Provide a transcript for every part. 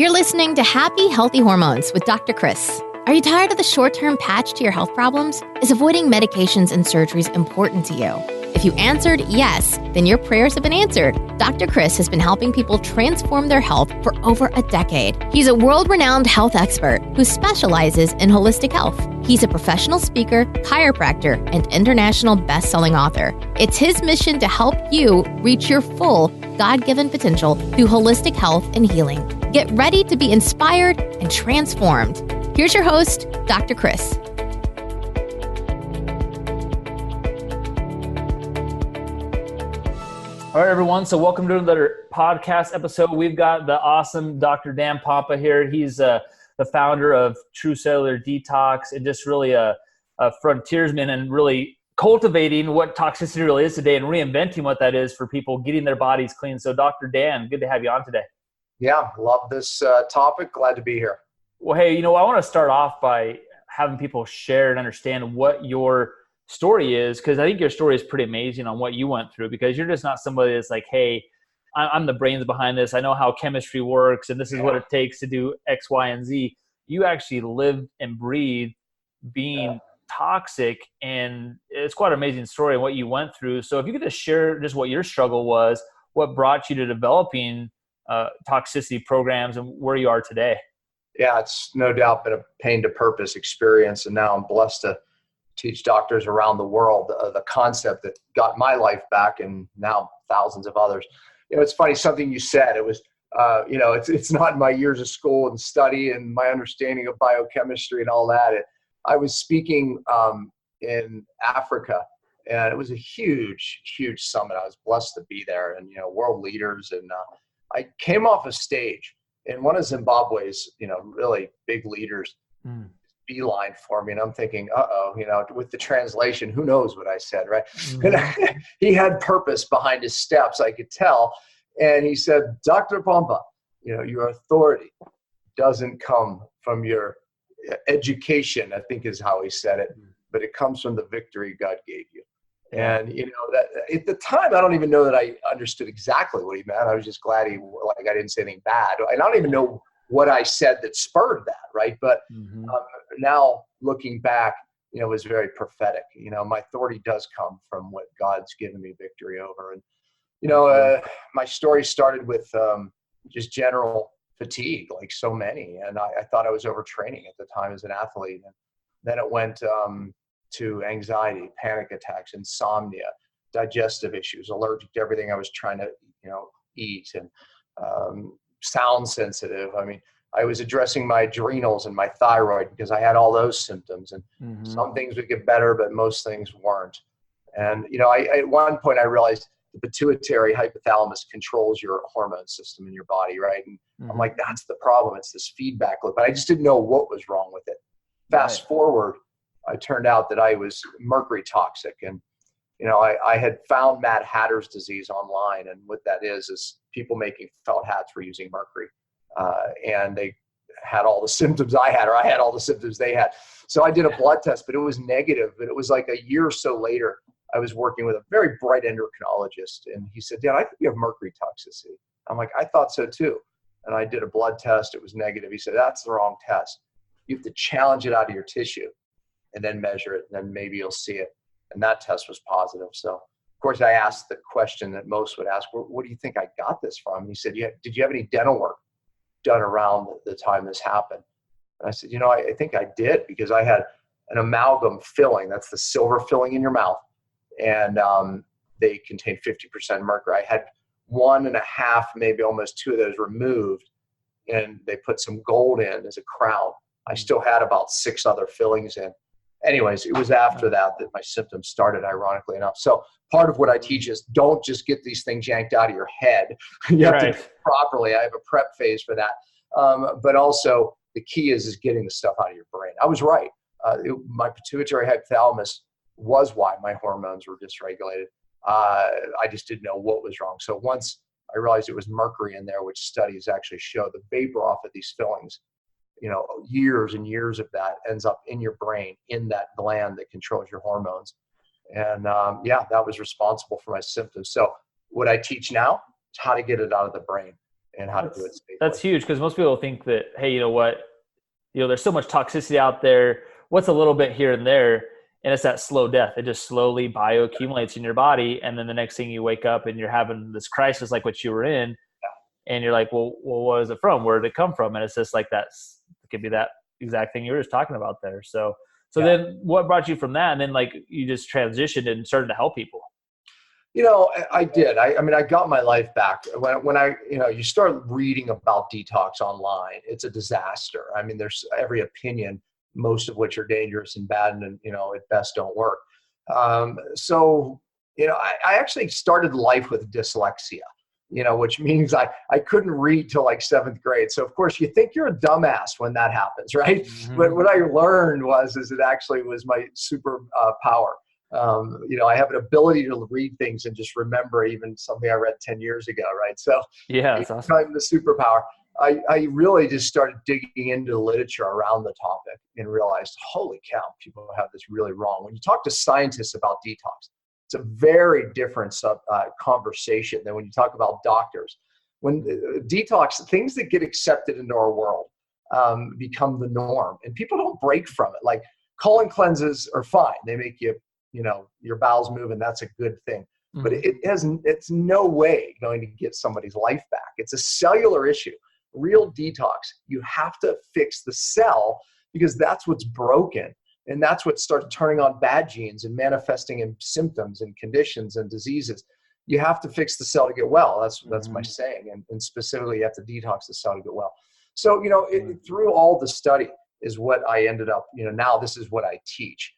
You're listening to Happy, Healthy Hormones with Dr. Chris. Are you tired of the short-term patch to your health problems? Is avoiding medications and surgeries important to you? If you answered yes, then your prayers have been answered. Dr. Chris has been helping people transform their health for over a decade. He's a world-renowned health expert who specializes in holistic health. He's a professional speaker, chiropractor, and international best-selling author. It's his mission to help you reach your full God-given potential through holistic health and healing. Get ready to be inspired and transformed. Here's your host, Dr. Chris. All right, everyone. So welcome to another podcast episode. We've got the awesome Dr. Dan Pompa here. He's the founder of True Cellular Detox and just really a frontiersman and really cultivating what toxicity really is today and reinventing what that is for people getting their bodies clean. So Dr. Dan, good to have you on today. Yeah, love this topic. Glad to be here. Well, hey, I want to start off by having people share and understand what your story is, because I think your story is pretty amazing on what you went through, because you're just not somebody that's like, hey, I'm the brains behind this. I know how chemistry works and this is what it takes to do X, Y, and Z. You actually lived and breathed being toxic, and it's quite an amazing story and what you went through. So if you could just share just what your struggle was, what brought you to developing toxicity programs and where you are today. Yeah, it's no doubt been a pain to purpose experience, and now I'm blessed to teach doctors around the world the concept that got my life back and now thousands of others. It's funny, something you said, it was, it's not in my years of school and study and my understanding of biochemistry and all that. I was speaking in Africa, and it was a huge, huge summit. I was blessed to be there, and, world leaders. And I came off a stage, and one of Zimbabwe's, really big leaders beeline for me, and I'm thinking, with the translation, who knows what I said, right? Mm-hmm. And he had purpose behind his steps, I could tell. And he said, Dr. Pompa, your authority doesn't come from your education, I think is how he said it, but it comes from the victory God gave you. And, that at the time, I don't even know that I understood exactly what he meant. I was just glad I didn't say anything bad. And I don't even know what I said that spurred that, right? But now looking back, it was very prophetic. My authority does come from what God's given me victory over. And, my story started with just general fatigue, like so many. And I thought I was overtraining at the time as an athlete. And then it went to anxiety, panic attacks, insomnia, digestive issues, allergic to everything I was trying to, eat, and sound sensitive. I mean, I was addressing my adrenals and my thyroid because I had all those symptoms, and some things would get better, but most things weren't. And, at one point I realized the pituitary hypothalamus controls your hormone system in your body, right? And I'm like, that's the problem. It's this feedback loop. But I just didn't know what was wrong with it. Fast forward, I turned out that I was mercury toxic. And, I had found Mad Hatter's disease online. And what that is people making felt hats were using mercury. And they had all the symptoms I had, or I had all the symptoms they had. So I did a blood test, but it was negative. But it was like a year or so later, I was working with a very bright endocrinologist. And he said, Dan, I think you have mercury toxicity. I'm like, I thought so too. And I did a blood test. It was negative. He said, that's the wrong test. You have to challenge it out of your tissue and then measure it. And then maybe you'll see it. And that test was positive. So, of course, I asked the question that most would ask, what do you think I got this from? And he said, did you have any dental work done around the time this happened? And I said, I think I did, because I had an amalgam filling. That's the silver filling in your mouth. And they contain 50% mercury. I had 1.5, maybe almost 2 of those removed, and they put some gold in as a crown. I still had about 6 other fillings in. Anyways, it was after that my symptoms started, ironically enough. So part of what I teach is don't just get these things yanked out of your head. You have to do it properly. I have a prep phase for that. But also the key is getting the stuff out of your brain. I was right. My pituitary hypothalamus was why my hormones were dysregulated. I just didn't know what was wrong. So once I realized it was mercury in there, which studies actually show the vapor off of these fillings, years and years of that ends up in your brain, in that gland that controls your hormones. And that was responsible for my symptoms. So what I teach now is how to get it out of the brain. and how to do it safely. That's huge, because most people think that, hey, you know what, there's so much toxicity out there. What's a little bit here and there? And it's that slow death. It just slowly bioaccumulates in your body. And then the next thing you wake up and you're having this crisis like what you were in. And you're like, well, what is it from? Where did it come from? And it's just like it could be that exact thing you were just talking about there. So then what brought you from that? And then like you just transitioned and started to help people. I did. I got my life back when you start reading about detox online. It's a disaster. I mean, there's every opinion, most of which are dangerous and bad, and at best don't work. I actually started life with dyslexia, which means I couldn't read till like 7th grade. So of course you think you're a dumbass when that happens, right? Mm-hmm. But what I learned is it actually was my super power. I have an ability to read things and just remember even something I read 10 years ago, right? So yeah, that's awesome. I'm the superpower. I really just started digging into the literature around the topic and realized, holy cow, people have this really wrong. When you talk to scientists about detox, it's a very different conversation than when you talk about doctors. When detox, things that get accepted into our world become the norm, and people don't break from it. Like colon cleanses are fine. They make your bowels move, and that's a good thing. Mm-hmm. But it's no way going to get somebody's life back. It's a cellular issue. Real detox, you have to fix the cell, because that's what's broken. And that's what starts turning on bad genes and manifesting in symptoms and conditions and diseases. You have to fix the cell to get well. That's my saying. And specifically, you have to detox the cell to get well. So, through all the study is what I ended up, now this is what I teach.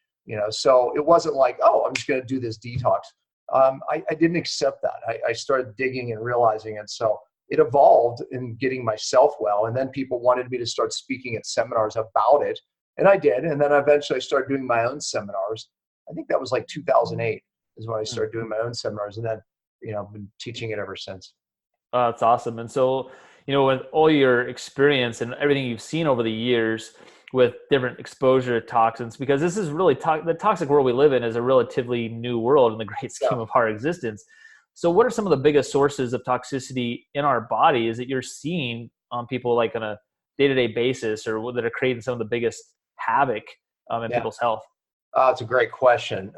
So it wasn't like, oh, I'm just going to do this detox. I didn't accept that. I started digging and realizing it. So it evolved in getting myself well. And then people wanted me to start speaking at seminars about it. And I did. And then eventually I started doing my own seminars. I think that was like 2008 is when I started doing my own seminars. And then, I've been teaching it ever since. That's awesome. And so, with all your experience and everything you've seen over the years with different exposure to toxins, because this is really the toxic world we live in is a relatively new world in the great scheme of our existence. So what are some of the biggest sources of toxicity in our bodies that you're seeing on people like on a day-to-day basis, or that are creating some of the biggest havoc in people's health? It's a great question.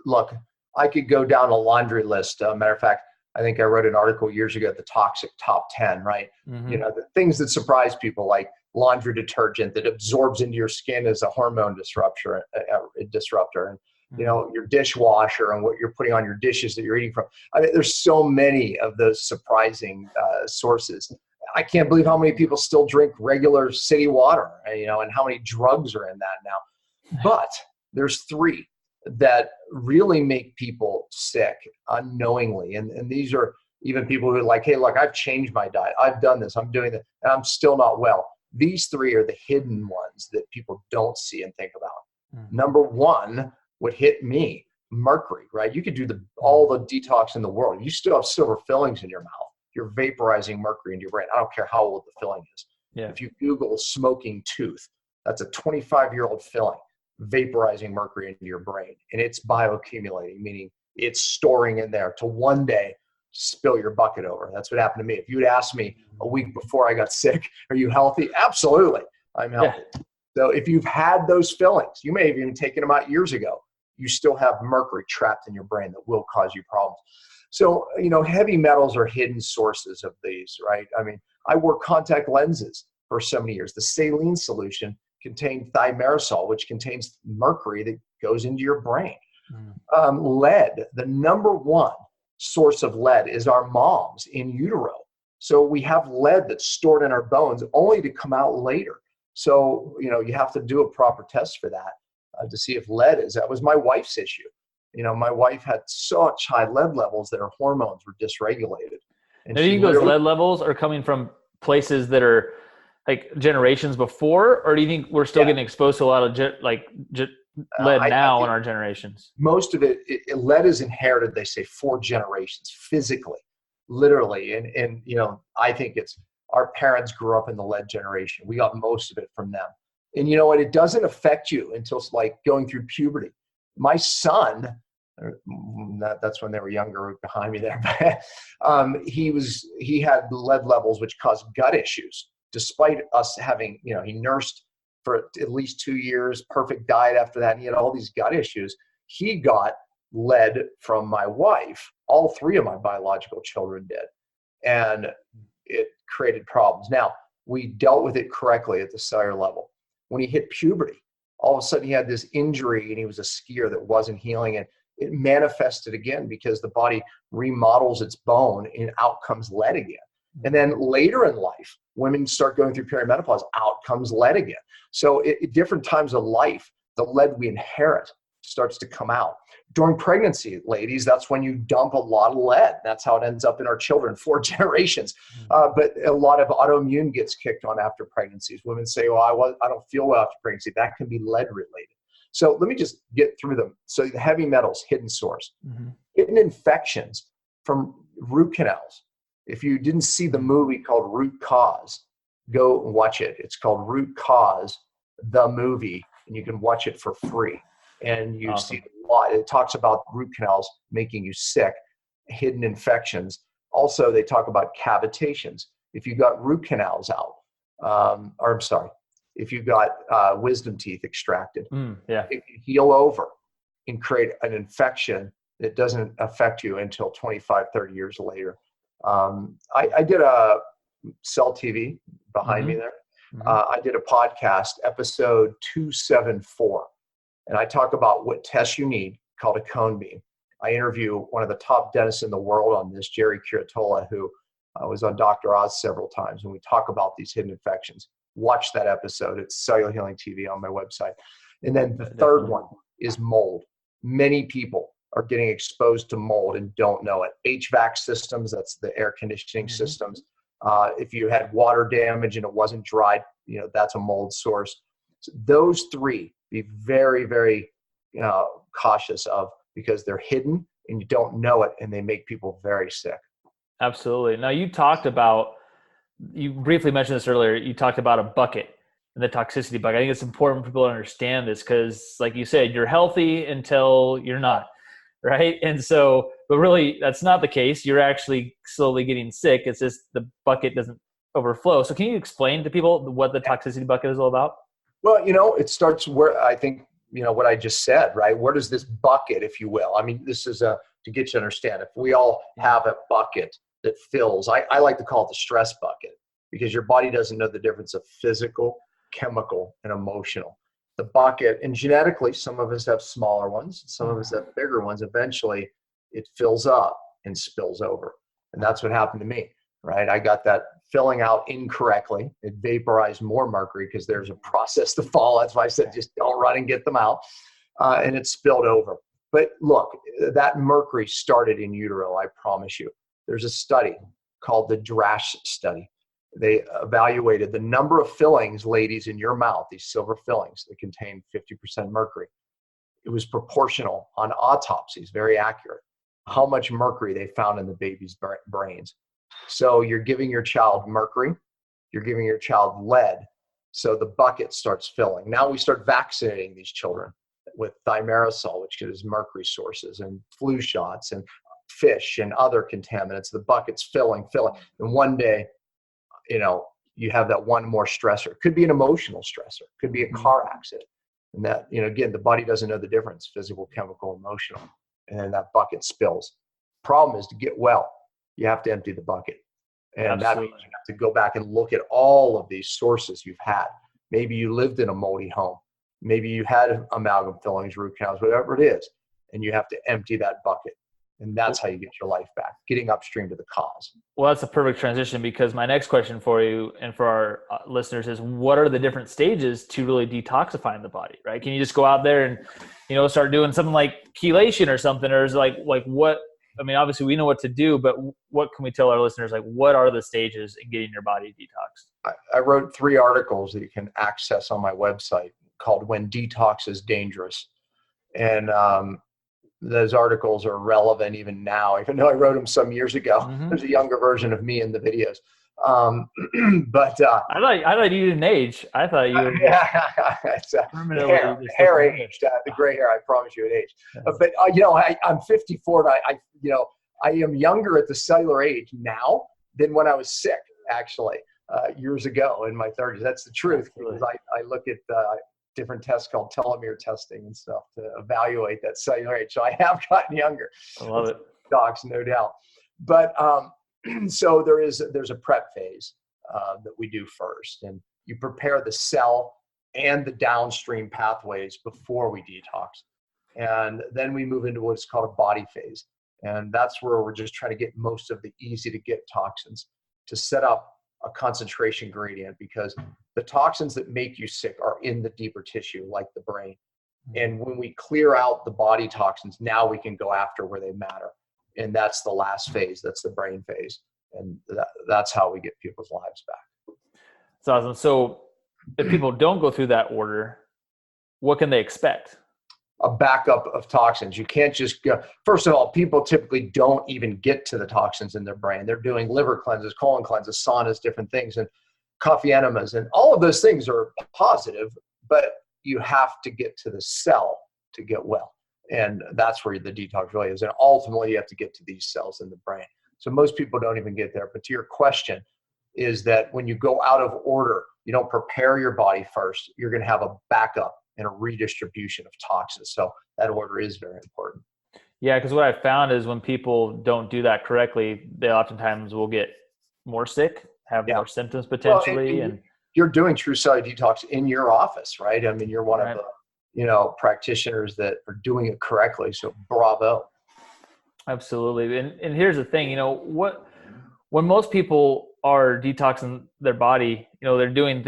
Look, I could go down a laundry list. Matter of fact, I think I wrote an article years ago at the Toxic Top 10, right? Mm-hmm. The things that surprise people, like laundry detergent that absorbs into your skin as a hormone disruptor, and your dishwasher and what you're putting on your dishes that you're eating from. I mean, there's so many of those surprising sources. I can't believe how many people still drink regular city water, and how many drugs are in that now. But there's 3 that really make people sick unknowingly. And these are even people who are like, hey, look, I've changed my diet. I've done this. I'm doing that. And I'm still not well. These 3 are the hidden ones that people don't see and think about. Mm-hmm. Number 1 would hit me, mercury, right? You could do all the detox in the world. You still have silver fillings in your mouth. You're vaporizing mercury into your brain. I don't care how old the filling is. Yeah. If you Google smoking tooth, that's a 25-year-old filling vaporizing mercury into your brain. And it's bioaccumulating, meaning it's storing in there to one day spill your bucket over. That's what happened to me. If you'd asked me a week before I got sick, are you healthy? Absolutely, I'm healthy. Yeah. So if you've had those fillings, you may have even taken them out years ago, you still have mercury trapped in your brain that will cause you problems. So, heavy metals are hidden sources of these, right? I mean, I wore contact lenses for so many years. The saline solution contained thimerosal, which contains mercury that goes into your brain. Lead, the number 1 source of lead is our moms in utero. So we have lead that's stored in our bones only to come out later. So, you have to do a proper test for that to see if lead is. That was my wife's issue. My wife had such high lead levels that her hormones were dysregulated. And do you think those lead levels are coming from places that are like generations before, or do you think we're still getting exposed to a lot of lead now in our generations? Most of it, lead is inherited, they say 4 generations physically, literally. And I think it's our parents grew up in the lead generation. We got most of it from them. And you know what? It doesn't affect you until it's like going through puberty. My son That's when they were younger behind me there. He had lead levels, which caused gut issues, despite us having, he nursed for at least 2 years, perfect diet after that. And he had all these gut issues. He got lead from my wife. All 3 of my biological children did. And it created problems. Now, we dealt with it correctly at the cellular level. When he hit puberty, all of a sudden he had this injury and he was a skier that wasn't healing, and it manifested again because the body remodels its bone and out comes lead again. And then later in life, women start going through perimenopause, out comes lead again. So at different times of life, the lead we inherit starts to come out. During pregnancy, ladies, that's when you dump a lot of lead. That's how it ends up in our children, 4 generations. But a lot of autoimmune gets kicked on after pregnancies. Women say, well, I don't feel well after pregnancy. That can be lead related. So let me just get through them. So the heavy metals, hidden source, hidden infections from root canals. If you didn't see the movie called Root Cause, go and watch it. It's called Root Cause, the movie, and you can watch it for free. And you see a lot. It talks about root canals making you sick, hidden infections. Also, they talk about cavitations. If you got root canals out, if you got wisdom teeth extracted, it can heal over and create an infection that doesn't affect you until 25, 30 years later. I did a Cell TV behind me there. I did a podcast, episode 274. And I talk about what tests you need, called a cone beam. I interview one of the top dentists in the world on this, Jerry Curatola, who was on Dr. Oz several times. And we talk about these hidden infections. Watch that episode. It's Cellular Healing TV on my website. And then the third one is mold. Many people are getting exposed to mold and don't know it. HVAC systems, that's the air conditioning systems. If you had water damage and it wasn't dried, that's a mold source. So those 3, be very, very cautious of, because they're hidden and you don't know it, and they make people very sick. Absolutely. Now, you briefly mentioned this earlier, you talked about a bucket, and the toxicity bucket. I think it's important for people to understand this because, like you said, you're healthy until you're not, right? And so, but really, that's not the case. You're actually slowly getting sick. It's just the bucket doesn't overflow. So can you explain to people what the toxicity bucket is all about? Well, it starts where I think, what I just said, right? Where does this bucket, if you will? I mean, this is to get you to understand. If we all have a bucket that fills, I like to call it the stress bucket, because your body doesn't know the difference of physical, chemical, and emotional. The bucket, and genetically, some of us have smaller ones, some of us have bigger ones. Eventually, it fills up and spills over. And that's what happened to me, right? I got that filling out incorrectly. It vaporized more mercury because there's a process to follow. That's why I said just don't run and get them out. And it spilled over. But look, that mercury started in utero, I promise you. There's a study called the DRASH study. They evaluated the number of fillings, ladies, in your mouth, these silver fillings that contain 50% mercury. It was proportional on autopsies, very accurate, how much mercury they found in the baby's brains. So you're giving your child mercury, you're giving your child lead, so the bucket starts filling. Now we start vaccinating these children with thimerosal, which is mercury sources, and flu shots, and fish, and other contaminants. The bucket's filling. And one day, you have that one more stressor. Could be an emotional stressor, could be a car accident. And that, again, the body doesn't know the difference, physical, chemical, emotional. And then that bucket spills. Problem is, to get well, you have to empty the bucket. And that means you have to go back and look at all of these sources you've had. Maybe you lived in a moldy home. Maybe you had amalgam fillings, root canals, whatever it is. And you have to empty that bucket. And that's how you get your life back, getting upstream to the cause. Well, that's a perfect transition, because my next question for you and for our listeners is, what are the different stages to really detoxifying the body, right? Can you just go out there and, start doing something like chelation or something? Or is it like what, I mean, obviously we know what to do, but what can we tell our listeners? Like, what are the stages in getting your body detoxed? I wrote 3 articles that you can access on my website called When Detox is Dangerous. And those articles are relevant even now, even though I wrote them some years ago. There's a younger version of me in the videos. But I thought you didn't age. I thought you were it's, permanently hair aged. The gray hair, I promise you, it aged. But I'm 54, and I am younger at the cellular age now than when I was sick, actually, years ago in my 30s. That's the truth. Because I look at different tests called telomere testing and stuff to evaluate that cellular age. So I have gotten younger. I love it. Docs, no doubt. But so there's a prep phase that we do first, and you prepare the cell and the downstream pathways before we detox. And then we move into what's called a body phase. And that's where we're just trying to get most of the easy to get toxins to set up a concentration gradient, because the toxins that make you sick are in the deeper tissue, like the brain. And when we clear out the body toxins, now we can go after where they matter. And that's the last phase. That's the brain phase. And that's how we get people's lives back. That's awesome. So if people don't go through that order, what can they expect? A backup of toxins. You can't just go. First of all, people typically don't even get to the toxins in their brain. They're doing liver cleanses, colon cleanses, saunas, different things, and coffee enemas. And all of those things are positive, but you have to get to the cell to get well. And that's where the detox really is. And ultimately, you have to get to these cells in the brain. So most people don't even get there. But to your question is that when you go out of order, you don't prepare your body first, you're going to have a backup and a redistribution of toxins. So that order is very important. Yeah, because what I found is when people don't do that correctly, they oftentimes will get more sick, have more symptoms potentially. And you're doing true cellular detox in your office, right? I mean, you're one of the practitioners that are doing it correctly. So bravo. Absolutely. And here's the thing, when most people are detoxing their body, they're doing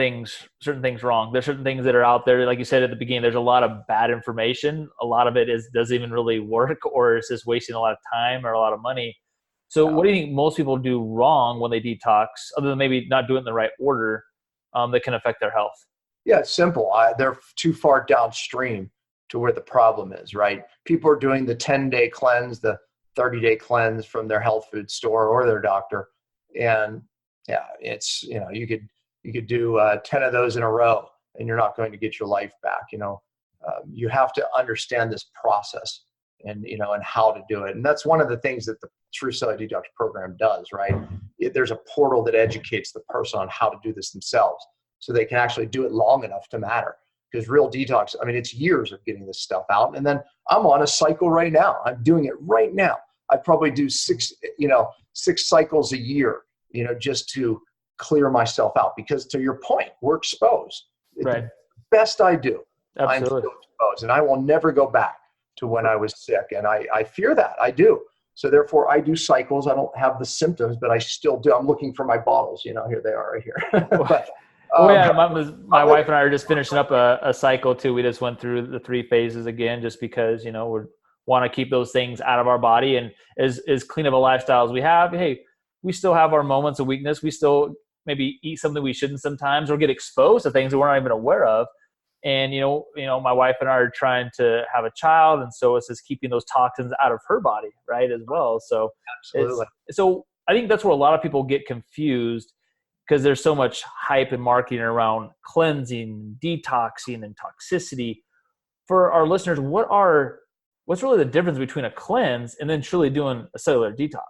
certain things wrong. There's certain things that are out there. Like you said at the beginning, there's a lot of bad information. A lot of it doesn't even really work, or it's just wasting a lot of time or a lot of money. So what do you think most people do wrong when they detox, other than maybe not doing it in the right order, that can affect their health? Yeah, it's simple. They're too far downstream to where the problem is, right? People are doing the 10-day cleanse, the 30-day cleanse from their health food store or their doctor. And it's, you could do 10 of those in a row and you're not going to get your life back. You have to understand this process and how to do it. And that's one of the things that the True Cellular Detox program does, right? There's a portal that educates the person on how to do this themselves so they can actually do it long enough to matter. Because real detox, it's years of getting this stuff out. And then I'm on a cycle right now. I'm doing it right now. I probably do six cycles a year, just to clear myself out. Because to your point, we're exposed. Right. The best I do. Absolutely. I'm still exposed. And I will never go back to when I was sick. And I fear that. I do. So therefore, I do cycles. I don't have the symptoms, but I still do. I'm looking for my bottles. Here they are right here. But, my wife and I are just finishing up a cycle too. We just went through the 3 phases again, just because, we want to keep those things out of our body. And as clean of a lifestyle as we have, hey, we still have our moments of weakness. We still maybe eat something we shouldn't sometimes, or get exposed to things that we're not even aware of. And, my wife and I are trying to have a child. And so it's just keeping those toxins out of her body, right, as well. So, absolutely. So I think that's where a lot of people get confused, because there's so much hype and marketing around cleansing, detoxing, and toxicity. For our listeners, what's really the difference between a cleanse and then truly doing a cellular detox?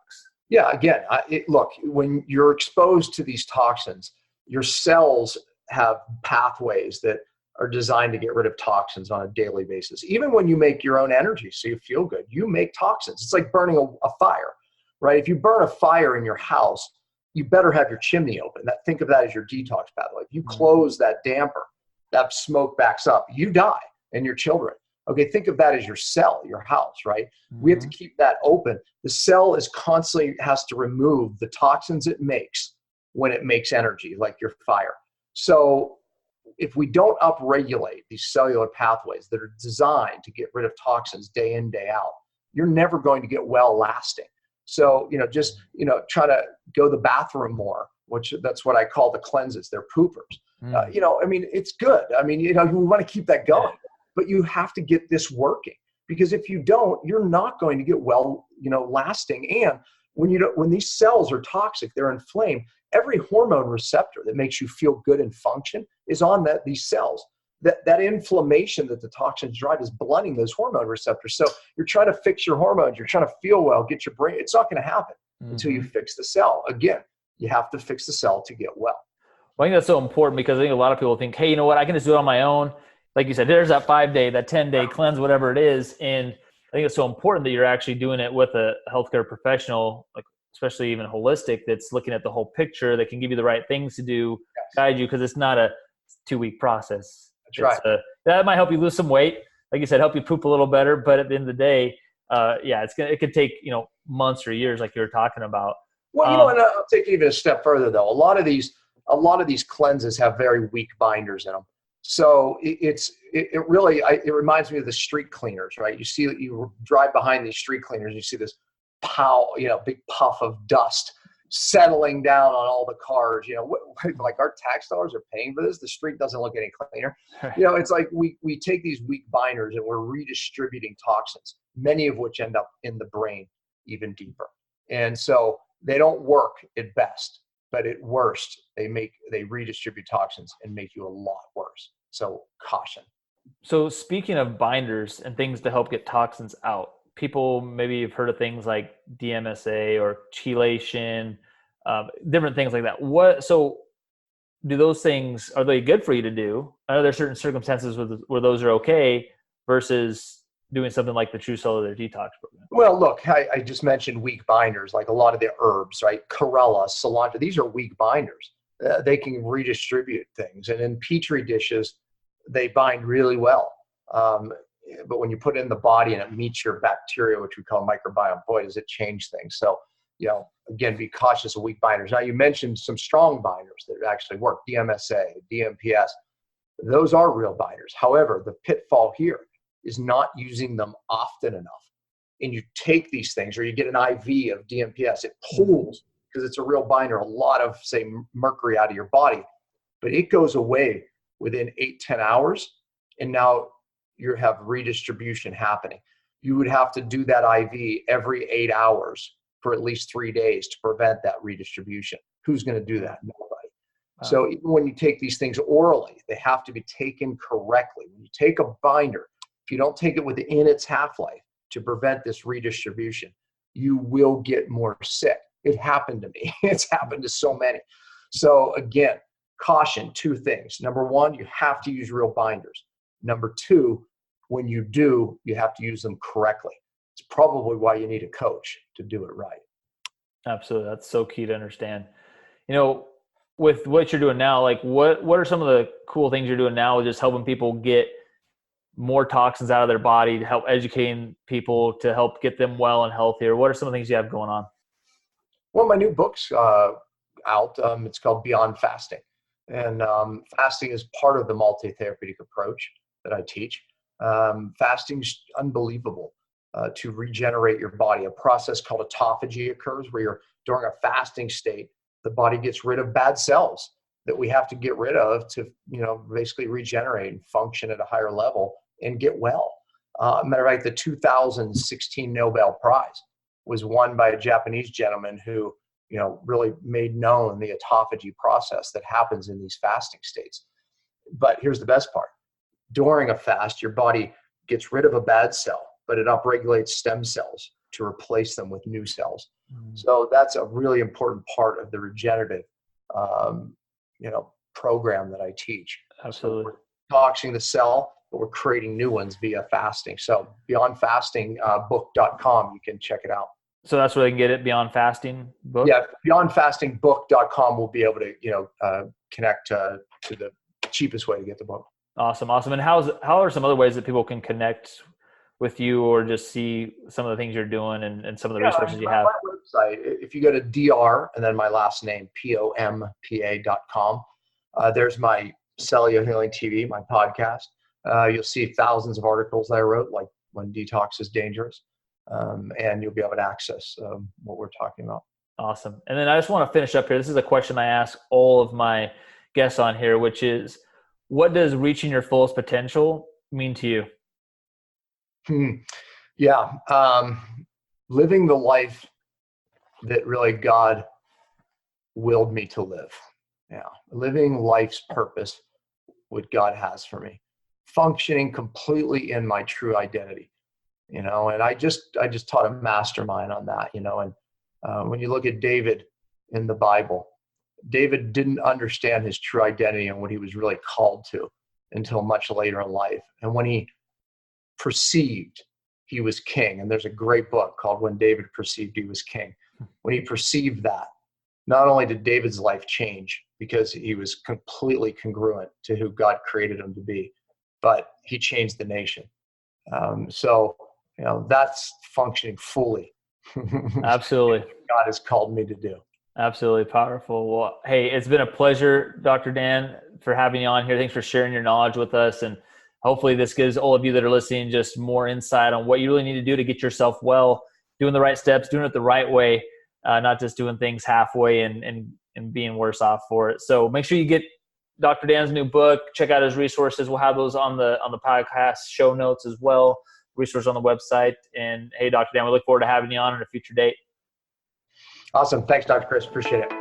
Yeah, again, look, when you're exposed to these toxins, your cells have pathways that are designed to get rid of toxins on a daily basis. Even when you make your own energy so you feel good, you make toxins. It's like burning a fire, right? If you burn a fire in your house, you better have your chimney open. Think of that as your detox pathway. If you close that damper, that smoke backs up, you die and your children. Okay, think of that as your cell, your house, right? Mm-hmm. We have to keep that open. The cell is constantly has to remove the toxins it makes when it makes energy, like your fire. So if we don't upregulate these cellular pathways that are designed to get rid of toxins day in, day out, you're never going to get well lasting. So, try to go to the bathroom more, which that's what I call the cleanses. They're poopers. It's good. We want to keep that going, but you have to get this working, because if you don't, you're not going to get well, lasting. And when these cells are toxic, they're inflamed, every hormone receptor that makes you feel good and function is on these cells. That inflammation that the toxins drive is blunting those hormone receptors. So you're trying to fix your hormones, you're trying to feel well, get your brain. It's not going to happen until you fix the cell. Again, you have to fix the cell to get well. Well, I think that's so important because I think a lot of people think, hey, you know what, I can just do it on my own. Like you said, there's that 5-day, that 10-day cleanse, whatever it is. And I think it's so important that you're actually doing it with a healthcare professional, like especially even holistic, that's looking at the whole picture, that can give you the right things to do, guide you, because it's not a 2-week process. That's right. That might help you lose some weight, like you said, help you poop a little better. But at the end of the day, it could take months or years, like you were talking about. Well, and I'll take it even a step further though. A lot of these cleanses have very weak binders in them. So it reminds me of the street cleaners, right? You drive behind these street cleaners, you see this big puff of dust settling down on all the cars. Like our tax dollars are paying for this. The street doesn't look any cleaner. It's like we take these weak binders and we're redistributing toxins, many of which end up in the brain even deeper. And so they don't work at best, but at worst, they redistribute toxins and make you a lot worse. So caution. So speaking of binders and things to help get toxins out, people maybe have heard of things like DMSA or chelation, different things like that. So do those things, are they good for you to do? Are there certain circumstances where those are okay versus doing something like the True Cellular Detox program? Well, look, I just mentioned weak binders, like a lot of the herbs, right? Chlorella, cilantro, these are weak binders. They can redistribute things. And in Petri dishes, they bind really well. But when you put it in the body and it meets your bacteria, which we call microbiome, boy, does it change things. So, again, be cautious of weak binders. Now, you mentioned some strong binders that actually work, DMSA, DMPS. Those are real binders. However, the pitfall here is not using them often enough. And you take these things, or you get an IV of DMPS, it pulls, because it's a real binder, a lot of, say, mercury out of your body. But it goes away within 8-10 hours, and now you have redistribution happening. You would have to do that IV every 8 hours for at least 3 days to prevent that redistribution. Who's going to do that? Nobody. Wow. So even when you take these things orally, they have to be taken correctly. When you take a binder, if you don't take it within its half-life to prevent this redistribution, you will get more sick. It happened to me. It's happened to so many. So again, caution, 2 things. Number 1, you have to use real binders. Number 2, when you do, you have to use them correctly. It's probably why you need a coach to do it right. Absolutely. That's so key to understand. With what you're doing now, like what are some of the cool things you're doing now with just helping people get more toxins out of their body, to help educating people, to help get them well and healthier? What are some of the things you have going on? Well, my new book's out. It's called Beyond Fasting. And fasting is part of the multi-therapeutic approach that I teach. Fasting's unbelievable to regenerate your body. A process called autophagy occurs where during a fasting state, the body gets rid of bad cells that we have to get rid of to, basically regenerate and function at a higher level and get well. Matter of fact, the 2016 Nobel Prize was won by a Japanese gentleman who, really made known the autophagy process that happens in these fasting states. But here's the best part. During a fast, your body gets rid of a bad cell, but it upregulates stem cells to replace them with new cells. So that's a really important part of the regenerative, program that I teach. Absolutely. So we're detoxing the cell, but we're creating new ones via fasting. So beyondfastingbook.com, you can check it out. So that's where they can get it, Beyond Fasting book? Yeah, beyondfastingbook.com will be able to, connect to the cheapest way to get the book. Awesome. And how are some other ways that people can connect with you or just see some of the things you're doing and some of the resources you have? My website, if you go to DR and then my last name, POMPA.com, there's my Cellular Healing TV, my podcast. You'll see thousands of articles that I wrote, like When Detox is Dangerous. And you'll be able to access what we're talking about. Awesome. And then I just want to finish up here. This is a question I ask all of my guests on here, which is, what does reaching your fullest potential mean to you? Yeah. Living the life that really God willed me to live. Yeah. Living life's purpose, what God has for me, functioning completely in my true identity, and I just taught a mastermind on that, and when you look at David in the Bible, David didn't understand his true identity and what he was really called to until much later in life. And when he perceived he was king, and there's a great book called When David Perceived He Was King. When he perceived that, not only did David's life change because he was completely congruent to who God created him to be, but he changed the nation. So that's functioning fully. Absolutely. God has called me to do. Absolutely powerful. Well, hey, it's been a pleasure, Dr. Dan, for having you on here. Thanks for sharing your knowledge with us. And hopefully this gives all of you that are listening just more insight on what you really need to do to get yourself well, doing the right steps, doing it the right way, not just doing things halfway and being worse off for it. So make sure you get Dr. Dan's new book, check out his resources. We'll have those on the podcast show notes as well, resource on the website. And hey, Dr. Dan, we look forward to having you on at a future date. Awesome. Thanks, Dr. Chris. Appreciate it.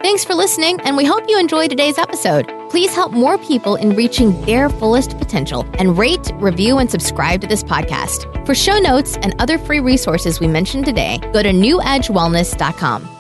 Thanks for listening, and we hope you enjoyed today's episode. Please help more people in reaching their fullest potential and rate, review, and subscribe to this podcast. For show notes and other free resources we mentioned today, go to newedgewellness.com.